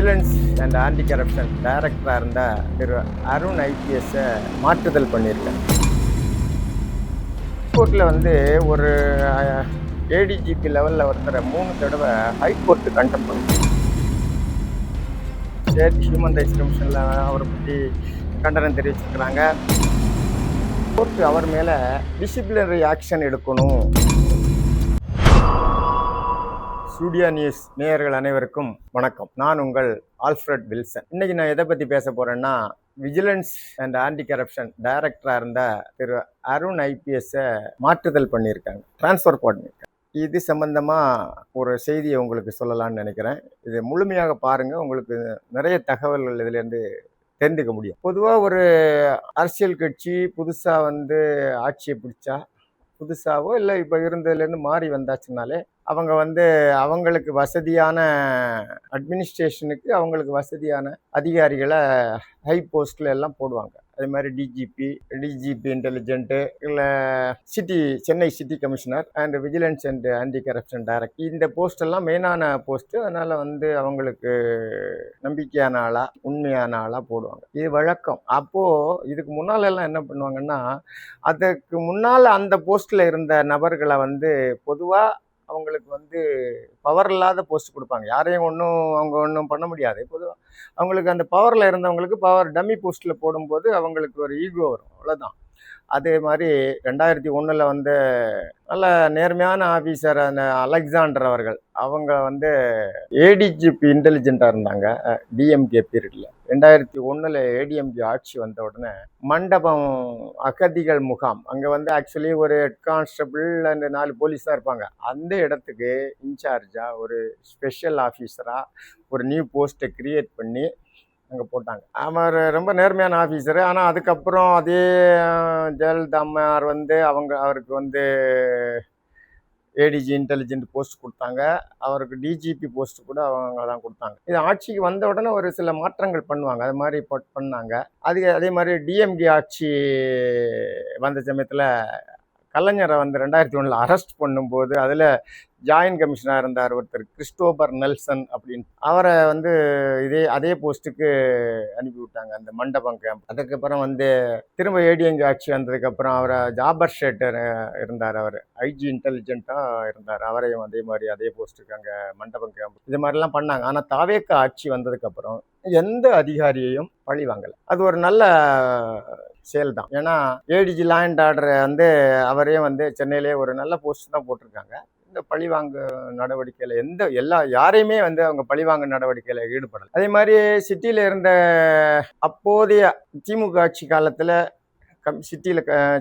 Vigilance and anti corruption டைரக்டராக இருந்த திரு அருண் ஐபிஎஸ்ஸை மாற்றுதல் பண்ணியிருக்கேன். ஹைகோர்ட்டில் ஒரு ஏடிஜிபி லெவலில் ஒருத்தரை 3 தடவை ஹைகோர்ட்டு கண்டெம் பண்ணி ஸ்டேட் ஹியூமன் ரைட்ஸ் கமிஷனில் அவரை பற்றி கண்டனம் தெரிவிச்சிருக்கிறாங்க. கோர்ட்டு அவர் மேலே டிசிப்ளினரி ஆக்ஷன் எடுக்கணும். ஸ்டூடியோ நியூஸ் நேயர்கள் அனைவருக்கும் வணக்கம். நான் உங்கள் ஆல்ஃப்ரட் வில்சன். இன்னைக்கு நான் எதை பற்றி பேச போகிறேன்னா, விஜிலன்ஸ் அண்ட் ஆன்டி கரப்ஷன் டைரக்டராக இருந்த திரு அருண் ஐபிஎஸ்ஸை மாற்றுதல் பண்ணியிருக்காங்க, ட்ரான்ஸ்ஃபர் பண்ணியிருக்காங்க. இது சம்பந்தமாக ஒரு செய்தியை உங்களுக்கு சொல்லலாம்னு நினைக்கிறேன். இது முழுமையாக பாருங்கள், உங்களுக்கு நிறைய தகவல்கள் இதிலேருந்து தெரிந்துக்க முடியும். பொதுவாக ஒரு அரசியல் கட்சி புதுசாக ஆட்சியை பிடிச்சா, புதுசாவோ இல்லை இப்போ இருந்ததுலேருந்து மாறி வந்தாச்சுனாலே அவங்க அவங்களுக்கு வசதியான அட்மினிஸ்ட்ரேஷனுக்கு அவங்களுக்கு வசதியான அதிகாரிகளை ஹை போஸ்டில் எல்லாம் போடுவாங்க. அதே மாதிரி டிஜிபி இன்டெலிஜென்ட்டு, இல்லை Chennai city commissioner and vigilance and anti corruption director, இந்த போஸ்டெல்லாம் மெயினான போஸ்ட்டு. அதனால் அவங்களுக்கு நம்பிக்கையான ஆளாக, உண்மையான ஆளாக போடுவாங்க. இது வழக்கம். அப்போது இதுக்கு முன்னால் எல்லாம் என்ன பண்ணுவாங்கன்னா, அதுக்கு முன்னால் அந்த போஸ்ட்டில் இருந்த நபர்களை பொதுவாக அவங்களுக்கு பவர் இல்லாத போஸ்ட் கொடுப்பாங்க. யாரையும் அவங்க ஒன்றும் பண்ண முடியாது. பொதுவாக அவங்களுக்கு அந்த பவரில் இருந்தவங்களுக்கு பவர் டம்மி போஸ்ட்டில் போடும்போது அவங்களுக்கு ஒரு ஈகோ வரும், அவ்வளோதான். அதே மாதிரி 2001 நல்ல நேர்மையான ஆஃபீஸர் அந்த அலெக்சாண்டர் அவர்கள், அவங்க ஏடிஜிபி இன்டெலிஜென்ட்டாக இருந்தாங்க டிஎம்கே பீரியடில். 2001 ஏடிஎம்கே ஆட்சி வந்த உடனே மண்டபம் அகதிகள் முகாம், அங்கே ஆக்சுவலி ஒரு ஹெட் கான்ஸ்டபிள் அந்த 4 போலீஸாக இருப்பாங்க. அந்த இடத்துக்கு இன்சார்ஜாக ஒரு ஸ்பெஷல் ஆஃபீஸராக ஒரு நியூ போஸ்ட்டை கிரியேட் பண்ணி அங்கே போட்டாங்க. அவர் ரொம்ப நேர்மையான ஆஃபீஸரு. ஆனால் அதுக்கப்புறம் அதே ஜெயலலிதா அம்மையார் அவருக்கு ஏடிஜி இன்டெலிஜென்ட் போஸ்ட் கொடுத்தாங்க. அவருக்கு டிஜிபி போஸ்ட் கூட அவங்க தான் கொடுத்தாங்க. இது ஆட்சிக்கு வந்த உடனே ஒரு சில மாற்றங்கள் பண்ணுவாங்க, அது மாதிரி பண்ணாங்க. அதே மாதிரி டிஎம்கே ஆட்சி வந்த சமயத்தில் கலைஞரை 2001 அரெஸ்ட் பண்ணும்போது அதில் ஜாயின்ட் கமிஷனராக இருந்தார் ஒருத்தர் கிறிஸ்டோபர் நெல்சன் அப்படின்னு. அவரை அதே போஸ்ட்டுக்கு அனுப்பி விட்டாங்க, அந்த மண்டபம் கேம்ப். அதுக்கப்புறம் திரும்ப ஏடிஎம்கே ஆட்சி வந்ததுக்கப்புறம் அவரை ஜாபர் ஷேட்டர் இருந்தார், அவர் ஐஜி இன்டெலிஜென்ட்டாக இருந்தார். அவரையும் அதே போஸ்ட்டுக்கு அங்கே மண்டபம் கேம்ப் இது மாதிரிலாம் பண்ணாங்க. ஆனால் தாவேக்கா ஆட்சி வந்ததுக்கப்புறம் எந்த அதிகாரியையும் பழி வாங்கலை. அது ஒரு நல்ல செயல் தான். ஏன்னா ஏடிஜி லா அண்ட் ஆர்டர் அவரையும் சென்னையிலே ஒரு நல்ல போஸ்ட் தான் போட்டிருக்காங்க. இந்த பழிவாங்க நடவடிக்கையில் யாரையுமே அவங்க பழிவாங்க நடவடிக்கையில் ஈடுபடலை. அதே மாதிரி சிட்டியில் இருந்த அப்போதைய திமுக ஆட்சி காலத்தில்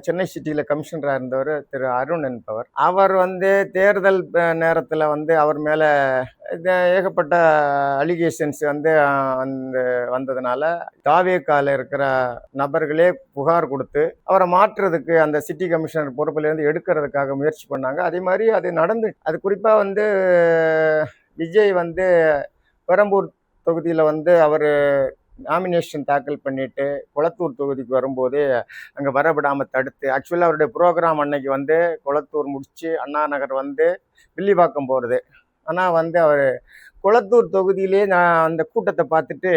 சென்னை சிட்டியில் கமிஷனராக இருந்தவர் திரு அருண் என்பவர், அவர் தேர்தல் நேரத்தில் அவர் மேலே ஏகப்பட்ட அலிகேஷன்ஸ் வந்ததுனால தாவேக்கால இருக்கிற நபர்களே புகார் கொடுத்து அவரை மாற்றுறதுக்கு அந்த சிட்டி கமிஷனர் பொறுப்பிலிருந்து எடுக்கிறதுக்காக முயற்சி பண்ணாங்க. அதே மாதிரி அது நடந்து, அது குறிப்பாக விஜய் பெரம்பூர் தொகுதியில் அவர் நாமினேஷன் தாக்கல் பண்ணிட்டு குளத்தூர் தொகுதிக்கு வரும்போதே அங்கே வரவிடாமல் தடுத்து, ஆக்சுவலாக அவருடைய ப்ரோக்ராம் அன்னைக்கு குளத்தூர் முடித்து அண்ணா நகர் வில்லிவாக்கம் போகிறது. ஆனால் அவர் குளத்தூர் தொகுதியிலே நான் அந்த கூட்டத்தை பார்த்துட்டு,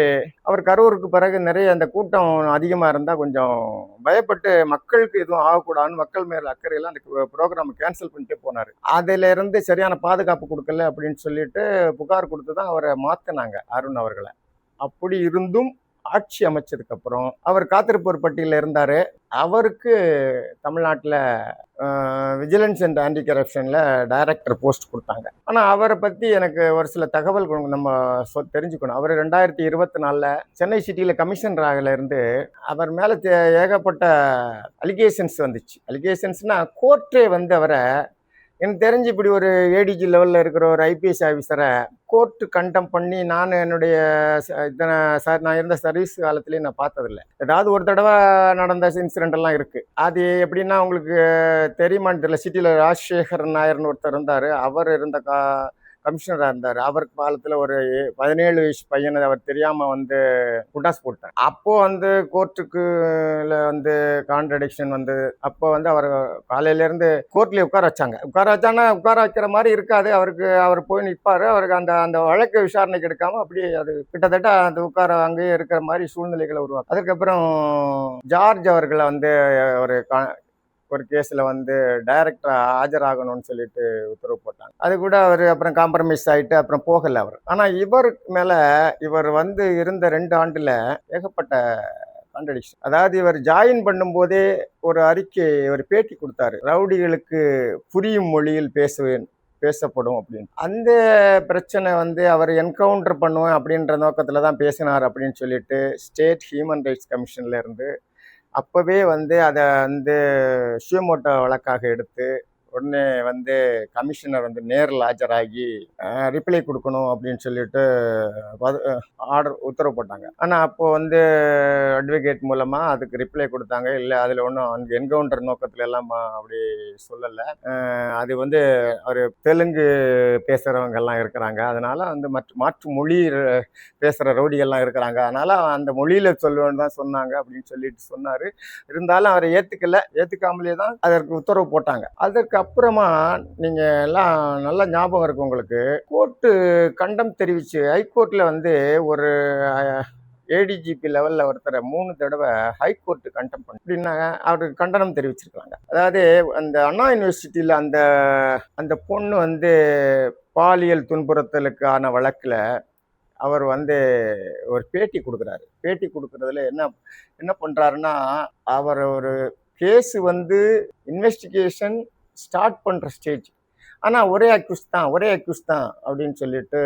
அவர் கரூருக்கு பிறகு நிறைய அந்த கூட்டம் அதிகமாக இருந்தால் கொஞ்சம் பயப்பட்டு மக்களுக்கு எதுவும் ஆகக்கூடாதுன்னு மக்கள் மேலே அக்கறையெல்லாம் அந்த ப்ரோக்ராமை கேன்சல் பண்ணிட்டு போனார். அதிலிருந்து சரியான பாதுகாப்பு கொடுக்கல அப்படின்னு சொல்லிட்டு புகார் கொடுத்து தான் அவரை மாற்றினாங்க, அருண் அவர்களை. அப்படி இருந்தும் ஆட்சி அமைச்சதுக்கப்புறம் அவர் காத்திருப்போர் பட்டியலில் இருந்தார். அவருக்கு தமிழ்நாட்டில் விஜிலன்ஸ் அண்ட் ஆன்டி கரப்ஷனில் டைரக்டர் போஸ்ட் கொடுத்தாங்க. ஆனால் அவரை பற்றி எனக்கு ஒரு சில தகவல் நம்ம தெரிஞ்சுக்கணும். அவர் 2024 சென்னை சிட்டியில் கமிஷனராக இருந்து அவர் மேலே ஏகப்பட்ட அலிகேஷன்ஸ் வந்துச்சு. அலிகேஷன்ஸ்னால் கோர்ட்டே அவரை, எனக்கு தெரிஞ்சு இப்படி ஒரு ஏடிஜி லெவலில் இருக்கிற ஒரு ஐபிஎஸ் ஆஃபீஸரை கோர்ட்டு கண்டம் பண்ணி நான் இருந்த சர்வீஸ் காலத்துலேயே நான் பார்த்ததில்லை. ஏதாவது ஒரு தடவை நடந்த இன்சிடென்ட் எல்லாம் இருக்குது. அது எப்படின்னா உங்களுக்கு தெரியுமான்னு தெரியல. சிட்டியில் ராஜசேகர் நாயர்னு ஒருத்தர் இருந்தார். அவர் இருந்த கமிஷனராக இருந்தார். அவர் காலத்தில் ஒரு 17 வயசு பையனை அவர் தெரியாமல் வந்து குண்டாஸ் போட்டார். அப்போ வந்து கோர்ட்டுக்குல வந்து கான்ட்ரடிக்ஷன் வந்து அப்போ வந்து அவர் காலையிலேருந்து கோர்ட்லேயே உட்கார வச்சாங்க. உட்கார வைக்கிற மாதிரி இருக்காது. அவர் போய் நிற்பார். அவருக்கு அந்த அந்த வழக்கு விசாரணைக்கு எடுக்காம அப்படியே அது கிட்டத்தட்ட அந்த உட்கார அங்கேயே இருக்கிற மாதிரி சூழ்நிலைகளை உருவாக்கும். அதுக்கப்புறம் ஜார்ஜ் அவர்களை வந்து ஒரு கேஸில் வந்து டைரக்டரா ஆஜராகணும்னு சொல்லிட்டு உத்தரவு போட்டாங்க. அது கூட அவர் அப்புறம் காம்ப்ரமைஸ் ஆகிட்டு அப்புறம் போகலை அவர். ஆனால் இவருக்கு மேலே இவர் வந்து இருந்த 2 ஆண்டுல ஏகப்பட்ட கான்ட்ரடிக்ஷன். அதாவது இவர் ஜாயின் பண்ணும்போதே ஒரு அறிக்கை, ஒரு பேட்டி கொடுத்தாரு. ரவுடிகளுக்கு புரியும் மொழியில் பேசப்படும் அப்படின்னு. அந்த பிரச்சனை வந்து அவர் என்கவுண்டர் பண்ணுவேன் அப்படின்ற நோக்கத்தில் தான் பேசினார் அப்படின்னு சொல்லிட்டு ஸ்டேட் ஹியூமன் ரைட்ஸ் கமிஷன்ல இருந்து அப்போவே வந்து அதை வந்து ஷியோமோட்டோ வழக்காக எடுத்து உடனே வந்து கமிஷனர் வந்து நேரில் ஆஜராகி ரிப்ளை கொடுக்கணும் அப்படின்னு சொல்லிட்டு உத்தரவு போட்டாங்க. ஆனால் அப்போது வந்து அட்வொகேட் மூலமாக அதுக்கு ரிப்ளை கொடுத்தாங்க. இல்லை அதில் ஒன்றும் அந்த என்கவுண்டர் நோக்கத்துல எல்லாம் அப்படி சொல்லலை. அது வந்து ஒரு தெலுங்கு பேசுகிறவங்க எல்லாம் இருக்கிறாங்க, அதனால வந்து மாற்று மொழி பேசுகிற ரவுடிகள்லாம் இருக்கிறாங்க, அதனால அந்த மொழியில் சொல்லுவேன்னு தான் சொன்னாங்க அப்படின்னு சொல்லிட்டு சொன்னார். இருந்தாலும் அவரை ஏற்றுக்காமலே தான் அதற்கு உத்தரவு போட்டாங்க. அதற்கு அப்புறமா நீங்கள் எல்லாம் நல்லா ஞாபகம் இருக்கு உங்களுக்கு, கோர்ட்டு கண்டம் தெரிவிச்சு ஹைகோர்ட்டில் வந்து ஒரு ஏடிஜிபி லெவலில் ஒருத்தரை 3 தடவை ஹைகோர்ட்டு கண்டம் பண்ணி அப்படின்னா அவருக்கு கண்டனம் தெரிவிச்சிருக்காங்க. அதாவது அந்த அண்ணா யூனிவர்சிட்டியில் அந்த பொண்ணு வந்து பாலியல் துன்புறுத்தலுக்கான வழக்கில் அவர் வந்து ஒரு பேட்டி கொடுக்குறாரு. பேட்டி கொடுக்கறதுல என்ன பண்ணுறாருன்னா, அவர் ஒரு கேஸு வந்து இன்வெஸ்டிகேஷன் ஸ்டார்ட் பண்ணுற ஸ்டேஜ், ஆனால் ஒரே அக்யூஸ் தான் அப்படின்னு சொல்லிட்டு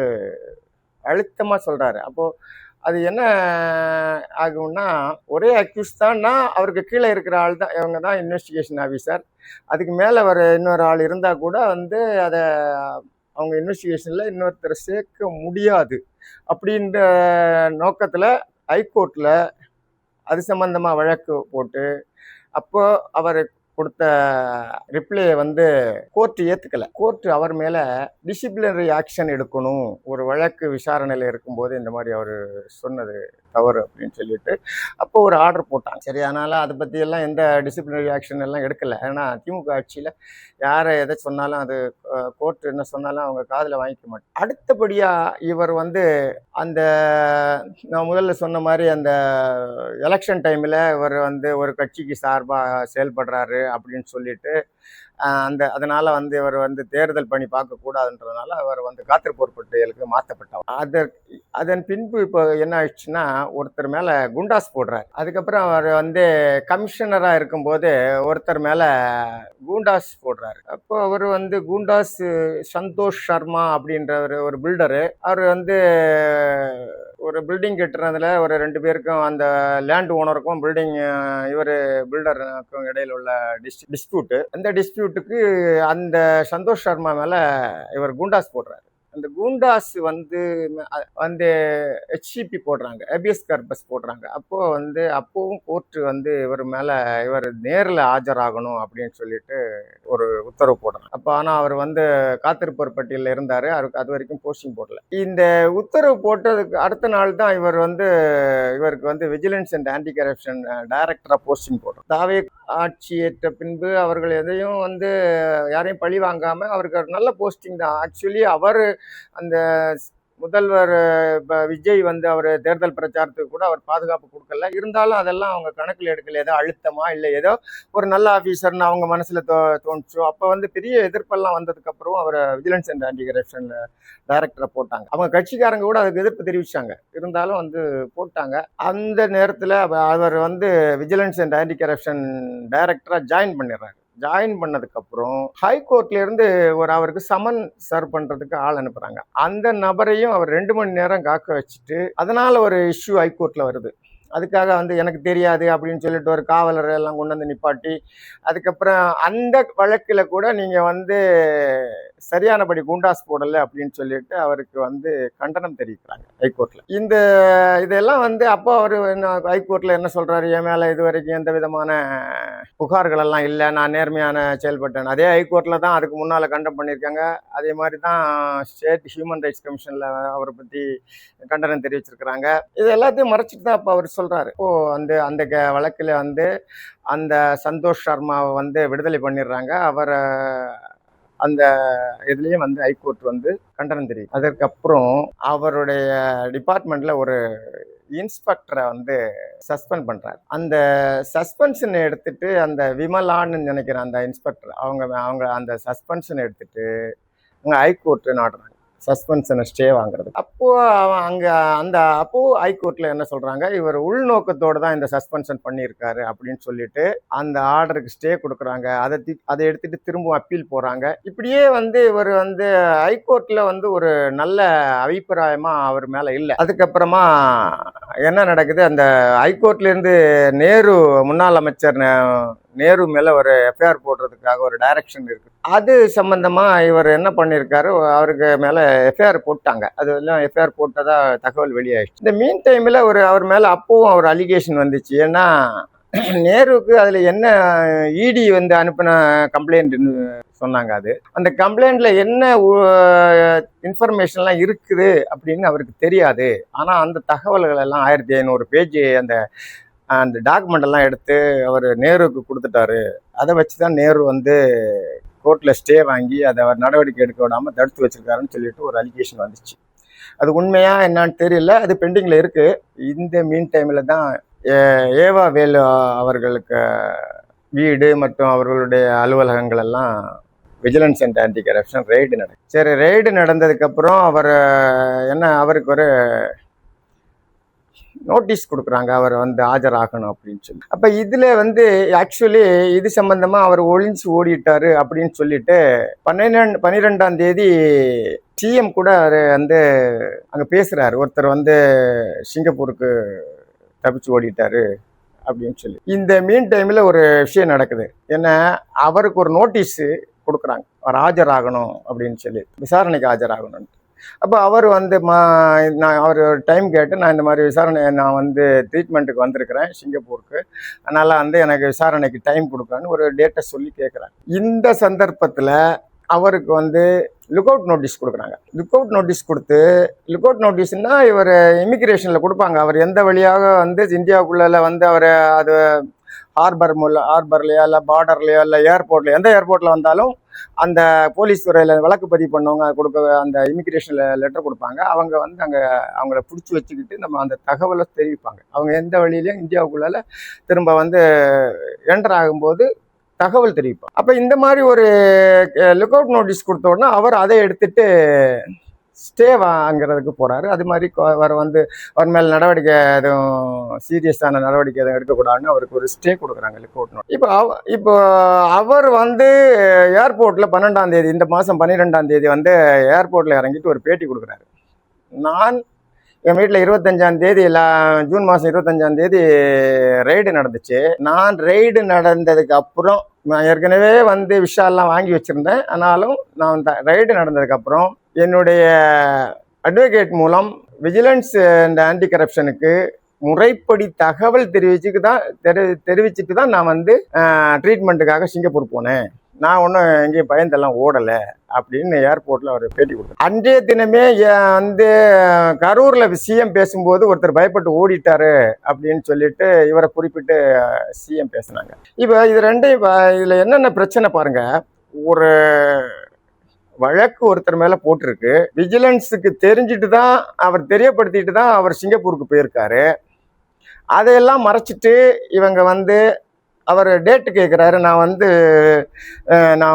அழுத்தமாக சொல்கிறாரு. அப்போது அது என்ன ஆகும்னா, ஒரே அக்யூஸ் தான்னா அவருக்கு கீழே இருக்கிற ஆள் தான், இவங்க தான் இன்வெஸ்டிகேஷன் ஆஃபீஸர், அதுக்கு மேலே இன்னொரு ஆள் இருந்தால் கூட வந்து அதை அவங்க இன்வெஸ்டிகேஷனில் இன்னொருத்தரை சேர்க்க முடியாது அப்படின்ற நோக்கத்தில் ஹைகோர்ட்டில் அது சம்பந்தமாக வழக்கு போட்டு அப்போ அவர் கொடுத்த ரிப்ளையை வந்து கோர்ட் ஏற்றுக்கலை. கோர்ட் அவர் மேலே டிசிப்ளினரி ஆக்ஷன் எடுக்கணும், ஒரு வழக்கு விசாரணையில் இருக்கும்போது இந்த மாதிரி அவர் சொன்னது தவறு அப்படின்னு சொல்லிட்டு அப்போ ஒரு ஆர்டர் போட்டாங்க. சரி, அதனால் அதை பற்றியெல்லாம் எந்த டிசிப்ளினரி ஆக்ஷன் எல்லாம் எடுக்கலை. ஏன்னா திமுக ஆட்சியில் யாரை எதை சொன்னாலும் அது கோர்ட் என்ன சொன்னாலும் அவங்க காதில் வாங்கிக்க மாட்டாங்க. அடுத்தபடியாக இவர் வந்து அந்த நான் முதல்ல சொன்ன மாதிரி அந்த எலெக்ஷன் டைமில் இவர் வந்து ஒரு கட்சிக்கு சார்பாக செயல்படுறாரு அப்படின்னு சொல்லிட்டு அதனால் வந்து இவர் வந்து தேர்தல் பணி பார்க்கக்கூடாதுன்றதுனால அவர் வந்து காத்திருப்போர் பட்டியலுக்கு மாற்றப்பட்டவர். அதன் பின்பு இப்போ என்ன ஆயிடுச்சுன்னா, ஒருத்தர் மேலே குண்டாஸ் போடுறார். அதுக்கப்புறம் அவர் வந்து கமிஷனராக இருக்கும்போது ஒருத்தர் மேலே குண்டாஸ் போடுறாரு. அப்போ அவர் வந்து குண்டாஸ் சந்தோஷ் சர்மா அப்படின்ற ஒரு பில்டரு, அவர் வந்து ஒரு பில்டிங் கட்டுறதுல ஒரு 2 பேருக்கும், அந்த லேண்ட் ஓனருக்கும் இவர் பில்டருக்கும் இடையில உள்ள டிஸ்பியூட்டு. அந்த டிஸ்பியூட்டுக்கு அந்த சந்தோஷ் சர்மா மேலே இவர் குண்டாஸ் போடுறாரு. அந்த குண்டாஸ் வந்து ஹெச்சிபி போடுறாங்க, ஹேபியஸ் கார்பஸ் போடுறாங்க. அப்போவும் கோர்ட்டு வந்து இவர் நேரில் ஆஜராகணும் அப்படின்னு சொல்லிட்டு ஒரு உத்தரவு போடுறாங்க. அப்போ ஆனால் அவர் வந்து காத்திருப்போர் பட்டியலில் இருந்தார், அவருக்கு அது வரைக்கும் போஸ்டிங் போடல. இந்த உத்தரவு போட்டதுக்கு அடுத்த நாள் தான் இவருக்கு வந்து விஜிலன்ஸ் அண்ட் ஆன்டி கரப்ஷன் டைரக்டராக போஸ்டிங் போடுறோம். தாவே ஆட்சி ஏற்ற பின்பு அவர்கள் எதையும் வந்து யாரையும் பழி வாங்காமல் அவருக்கு ஒரு நல்ல போஸ்டிங் தான். ஆக்சுவலி அவர் அந்த முதல்வர் விஜய் வந்து அவர் தேர்தல் பிரச்சாரத்துக்கு கூட அவர் பாதுகாப்பு கொடுக்கல. இருந்தாலும் அதெல்லாம் அவங்க கணக்கில் எடுக்கல. ஏதோ அழுத்தமா இல்லை ஏதோ ஒரு நல்ல ஆஃபீஸர்னு அவங்க மனசில் தோணுச்சோ. அப்போ வந்து பெரிய எதிர்ப்பெல்லாம் வந்ததுக்கப்புறம் அவர் விஜிலன்ஸ் அண்ட் ஆன்டி கரப்ஷன் டைரக்டரை போட்டாங்க. அவங்க கட்சிக்காரங்க கூட அதுக்கு எதிர்ப்பு தெரிவிச்சாங்க, இருந்தாலும் வந்து போட்டாங்க. அந்த நேரத்தில் அவர் வந்து விஜிலன்ஸ் அண்ட் ஆன்டி கரப்ஷன் டைரக்டராக ஜாயின் பண்ணிடுறாரு. ஜாயின் பண்ணதுக்கப்புறம் ஹைகோர்ட்லேருந்து அவருக்கு சமன் சர்வ் பண்ணுறதுக்கு ஆள் அனுப்புகிறாங்க. அந்த நபரையும் அவர் 2 மணி நேரம் காக்க வச்சுட்டு, அதனால் ஒரு இஷ்யூ ஹைகோர்ட்டில் வருது. அதுக்காக வந்து எனக்கு தெரியாது அப்படின்னு சொல்லிட்டு ஒரு காவலரை எல்லாம் கொண்டு வந்து நிப்பாட்டி, அதுக்கப்புறம் அந்த வழக்கில் கூட நீங்கள் வந்து சரியானபடி குண்டாஸ் போடலை அப்படின்னு சொல்லிட்டு அவருக்கு வந்து கண்டனம் தெரிவிக்கிறாங்க ஹைகோர்ட்டில். இதெல்லாம் வந்து அப்போ அவர் என்ன ஹைகோர்ட்டில் என்ன சொல்கிறாரு, என் மேலே இது வரைக்கும் எந்த விதமான புகார்கள் எல்லாம் இல்லை, நான் நேர்மையான செயல்பட்டேன். அதே ஹைகோர்ட்டில் தான் அதுக்கு முன்னால் கண்டம் பண்ணியிருக்காங்க. அதே மாதிரி தான் ஸ்டேட் ஹியூமன் ரைட்ஸ் கமிஷனில் அவரை பற்றி கண்டனம் தெரிவிச்சிருக்கிறாங்க. இது எல்லாத்தையும் மறைச்சிட்டு தான் அப்போ அவர் சொல்கிறாரு. அந்த அந்த வழக்கில் வந்து அந்த சந்தோஷ் சர்மாவை வந்து விடுதலை பண்ணிடுறாங்க. அவரை அந்த இதுலேயும் வந்து ஹைகோர்ட் வந்து கண்டனம் தெரியும். அதற்கப்புறம் அவருடைய டிபார்ட்மெண்ட்ல ஒரு இன்ஸ்பெக்டரை வந்து சஸ்பெண்ட் பண்றாரு. அந்த சஸ்பென்ஷனை எடுத்துட்டு அந்த விமலான்னு நினைக்கிற அந்த இன்ஸ்பெக்டர் அவங்க அந்த சஸ்பென்ஷனை எடுத்துட்டு அங்கே ஹைகோர்ட் நாடுறாங்க சஸ்பென்ஷனை ஸ்டே வாங்குறது. அப்போ அவன் அப்போ ஹைகோர்ட்ல என்ன சொல்றாங்க, இவர் உள்நோக்கத்தோடு தான் இந்த சஸ்பென்ஷன் பண்ணியிருக்காரு அப்படின்னு சொல்லிட்டு அந்த ஆர்டருக்கு ஸ்டே கொடுக்குறாங்க. அதை எடுத்துட்டு திரும்ப அப்பீல் போறாங்க. இப்படியே வந்து இவர் வந்து ஹைகோர்ட்ல வந்து ஒரு நல்ல அபிப்பிராயமா அவர் மேல இல்லை. அதுக்கப்புறமா என்ன நடக்குது, அந்த ஹைகோர்ட்ல இருந்து முன்னாள் அமைச்சர் நேரு மேல ஒரு எஃப்ஐஆர் போடுறதுக்காக ஒரு டைரக்ஷன் இருக்கு. அது சம்பந்தமா இவர் என்ன பண்ணியிருக்காரு, அவருக்கு மேல எஃப்ஐஆர் போட்டாங்க. அது எல்லாம் எஃப்ஐஆர் போட்டதா தகவல் வெளியாயிடுச்சு. இந்த மீன் டைம்ல அவர் மேல அப்பவும் ஒரு அலிகேஷன் வந்துச்சு. ஏன்னா நேருவுக்கு அதுல என்ன இடி வந்து அனுப்பின கம்ப்ளைண்ட் சொன்னாங்க. அந்த கம்ப்ளைண்ட்ல என்ன இன்ஃபர்மேஷன்லாம் இருக்குது அப்படின்னு அவருக்கு தெரியாது. ஆனா அந்த தகவல்கள் எல்லாம் 1500 பேஜ் அந்த டாக்குமெண்ட் எல்லாம் எடுத்து அவர் நேருவுக்கு கொடுத்துட்டாரு. அதை வச்சுதான் நேரு வந்து கோர்ட்ல ஸ்டே வாங்கி அதை அவர் நடவடிக்கை எடுக்க விடாம தடுத்து வச்சிருக்காருன்னு சொல்லிட்டு ஒரு அலிகேஷன் வந்துச்சு. அது உண்மையா என்னன்னு தெரியல, அது பெண்டிங்ல இருக்கு. இந்த மீன் டைம்ல தான் ஏவா வேலு அவர்களுக்கு வீடு மற்றும் அவர்களுடைய அலுவலகங்கள் எல்லாம் vigilance and anti corruption raid நடக்கும். சரி, ரெய்டு நடந்ததுக்கப்புறம் அவருக்கு ஒரு நோட்டீஸ் கொடுக்குறாங்க, அவர் வந்து ஆஜராகணும் அப்படின்னு சொல்லி. அப்போ இதில் வந்து ஆக்சுவலி இது சம்பந்தமாக அவர் ஒளிஞ்சு ஓடிட்டாரு அப்படின்னு சொல்லிட்டு 12ஆம் தேதி சிஎம் கூட அவர் வந்து அங்கே பேசுகிறாரு. ஒருத்தர் வந்து சிங்கப்பூருக்கு தப்பிச்சு ஓடிட்டாரு அப்படின்னு சொல்லி. இந்த மீன் டைமில் ஒரு விஷயம் நடக்குது. ஏன்னா அவருக்கு ஒரு நோட்டீஸு கொடுக்குறாங்க, அவர் ஆஜராகணும் அப்படின்னு சொல்லி, விசாரணைக்கு ஆஜராகணும்னு. அப்போ அவர் வந்து நான் அவர் டைம் கேட்டு, நான் இந்த மாதிரி நான் வந்து ட்ரீட்மெண்ட்டுக்கு வந்திருக்கிறேன் சிங்கப்பூருக்கு, அதனால் வந்து எனக்கு விசாரணைக்கு டைம் கொடுக்கணும்னு ஒரு டேட்டை சொல்லி கேட்குறாங்க. இந்த சந்தர்ப்பத்தில் அவருக்கு வந்து லுக் அவுட் நோட்டீஸ் கொடுக்குறாங்க. லுக் அவுட் நோட்டீஸ்னால் இவர் இமிக்ரேஷனில் கொடுப்பாங்க. அவர் எந்த வழியாக வந்து இந்தியாவுக்குள்ளே வந்து அவர் அது ஹார்பர்லையோ இல்லை பார்டர்லையோ இல்லை ஏர்போர்ட்லையோ எந்த ஏர்போர்ட்டில் வந்தாலும் அந்த போலீஸ் துறையில் வழக்கு பதிவு பண்ணவங்க அந்த இமிக்ரேஷன் லெட்டர் கொடுப்பாங்க. அவங்க வந்து அவங்கள பிடிச்சி வச்சுக்கிட்டு நம்ம அந்த தகவலை தெரிவிப்பாங்க. அவங்க எந்த வழியிலையும் இந்தியாவுக்குள்ளால திரும்ப வந்து என்டர் ஆகும்போது தகவல் தெரிவிப்பாங்க. அப்போ இந்த மாதிரி ஒரு லுக் அவுட் நோட்டீஸ் கொடுத்த உடனே அவர் அதை எடுத்துட்டு ஸ்டே வாங்கிறதுக்கு போகிறாரு. அது மாதிரி அவர் மேல் நடவடிக்கை எதுவும் சீரியஸான நடவடிக்கை எதுவும் எடுக்கக்கூடாதுன்னு அவருக்கு ஒரு ஸ்டே கொடுக்குறாங்க லுக் அவுட் நோட்டீஸ். இப்போ அவர் வந்து ஏர்போர்ட்டில் 12ஆம் தேதி, இந்த மாதம் 12ஆம் தேதி வந்து ஏர்போர்ட்டில் இறங்கிட்டு ஒரு பேட்டி கொடுக்குறாரு. என் வீட்டில் 25ஆம் தேதி ஜூன் மாதம் 25ஆம் தேதி ரெய்டு நடந்துச்சு. நான் ரெய்டு நடந்ததுக்கு அப்புறம் நான் ஏற்கனவே வந்து விஷயம்லாம் வாங்கி வச்சுருந்தேன். ஆனாலும் நான் ரெய்டு நடந்ததுக்கப்புறம் என்னுடைய அட்வொகேட் மூலம் விஜிலன்ஸ் அண்ட் ஆன்டி கரப்ஷனுக்கு முறைப்படி தகவல் தெரிவிச்சுட்டு தான் நான் வந்து ட்ரீட்மெண்ட்டுக்காக சிங்கப்பூர் போனேன். நான் ஒன்றும் எங்கேயும் பயந்தெல்லாம் ஓடலை அப்படின்னு ஏர்போர்ட்டில் அவர் பேட்டி கொடுத்தார். அன்றைய தினமே வந்து கரூரில் சிஎம் பேசும்போது ஒருத்தர் பயப்பட்டு ஓடிட்டாரு அப்படின்னு சொல்லிட்டு இவரை குறிப்பிட்டு சிஎம் பேசினாங்க. இப்போ இது ரெண்டையும் இதில் என்னென்ன பிரச்சனை பாருங்க. ஒரு வழக்கு ஒருத்தர் மேலே போட்டிருக்கு, விஜிலன்ஸுக்கு தெரிஞ்சுட்டு தான் அவர் தெரியப்படுத்திட்டு தான் அவர் சிங்கப்பூருக்கு போயிருக்காரு. அதையெல்லாம் மறைச்சிட்டு இவங்க வந்து அவர் டேட்டு கேட்குறாரு, நான்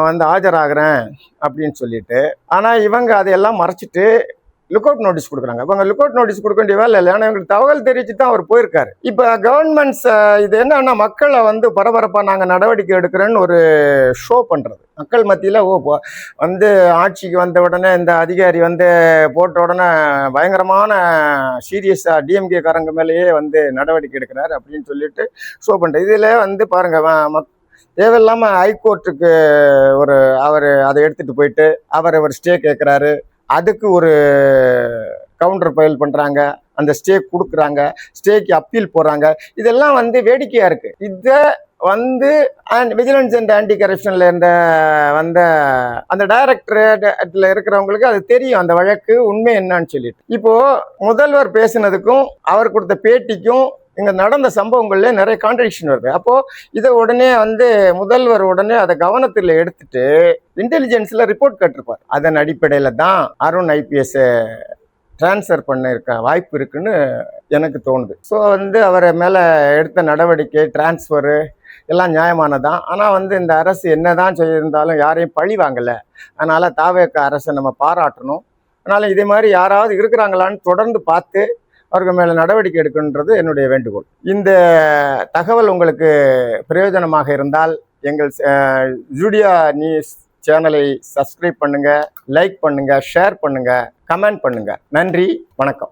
வந்து ஆஜராகிறேன் அப்படின்னு சொல்லிட்டு. ஆனால் இவங்க அதையெல்லாம் மறைச்சிட்டு லுக் அவுட் நோட்டீஸ் கொடுக்குறாங்க. இவங்க லுக் அவுட் நோட்டீஸ் கொடுக்க வேண்டிய வேலை இல்லை, ஆனால் இவங்களுக்கு தகவல் தெரிவிச்சு தான் அவர் போயிருக்காரு. இப்போ கவர்மெண்ட்ஸ் இது என்னன்னா, மக்களை வந்து பரபரப்பாக நாங்கள் நடவடிக்கை எடுக்கிறேன்னு ஒரு ஷோ பண்ணுறது. மக்கள் மத்தியில் வந்து ஆட்சிக்கு வந்த உடனே இந்த அதிகாரி வந்து போட்ட உடனே பயங்கரமான சீரியஸாக டிஎம்கே காரங்க மேலேயே வந்து நடவடிக்கை எடுக்கிறார் அப்படின்னு சொல்லிட்டு ஷோ பண்ணுறது. இதில் வந்து பாருங்கள், தேவையில்லாம ஹைகோர்ட்டுக்கு அவர் அதை எடுத்துட்டு போயிட்டு அவர் ஸ்டே கேட்குறாரு. அதுக்கு ஒரு கவுண்டர் ஃபைல் பண்றாங்க, அந்த ஸ்டே கொடுக்குறாங்க, ஸ்டேக்கு அப்பீல் போறாங்க. இதெல்லாம் வேடிக்கையா இருக்கு. இதை விஜிலன்ஸ் அண்ட் ஆன்டி கரப்ஷன்ல வந்த அந்த டைரக்டரேட்ல இருக்கிறவங்களுக்கு அது தெரியும், அந்த வழக்கு உண்மை என்னன்னு சொல்லிட்டு. இப்போ முதல்வர் பேசினதுக்கும் அவர் கொடுத்த பேட்டிக்கும் இங்க நடந்த சம்பவங்கள்ல நிறைய கான்ட்ரடிக்ஷன் வருது. அப்போ இதை உடனே முதல்வர் உடனே அதை கவனத்தில் எடுத்துட்டு இன்டெலிஜென்ஸ்ல ரிப்போர்ட் கேட்டிருப்பார். அதன் அடிப்படையில தான் அருண் ஐபிஎஸ் டிரான்ஸ்ஃபர் பண்ண வாய்ப்பு இருக்குன்னு எனக்கு தோணுது. ஸோ அவரை மேல எடுத்த நடவடிக்கை டிரான்ஸ்ஃபரு எல்லாம் நியாயமானதான். ஆனால் இந்த அரசு என்னதான் செய்திருந்தாலும் யாரையும் பழி வாங்கலை. அதனால தாவேக அரசை நம்ம பாராட்டணும். அதனால இதே மாதிரி யாராவது இருக்கிறாங்களான்னு தொடர்ந்து பார்த்து அவர்கள் மேலே நடவடிக்கை எடுக்கணுன்றது என்னுடைய வேண்டுகோள். இந்த தகவல் உங்களுக்கு பிரயோஜனமாக இருந்தால் எங்கள் ஜூடியா நியூஸ் சேனலை சப்ஸ்கிரைப் பண்ணுங்க, லைக் பண்ணுங்க, ஷேர் பண்ணுங்க, கமெண்ட் பண்ணுங்க. நன்றி, வணக்கம்.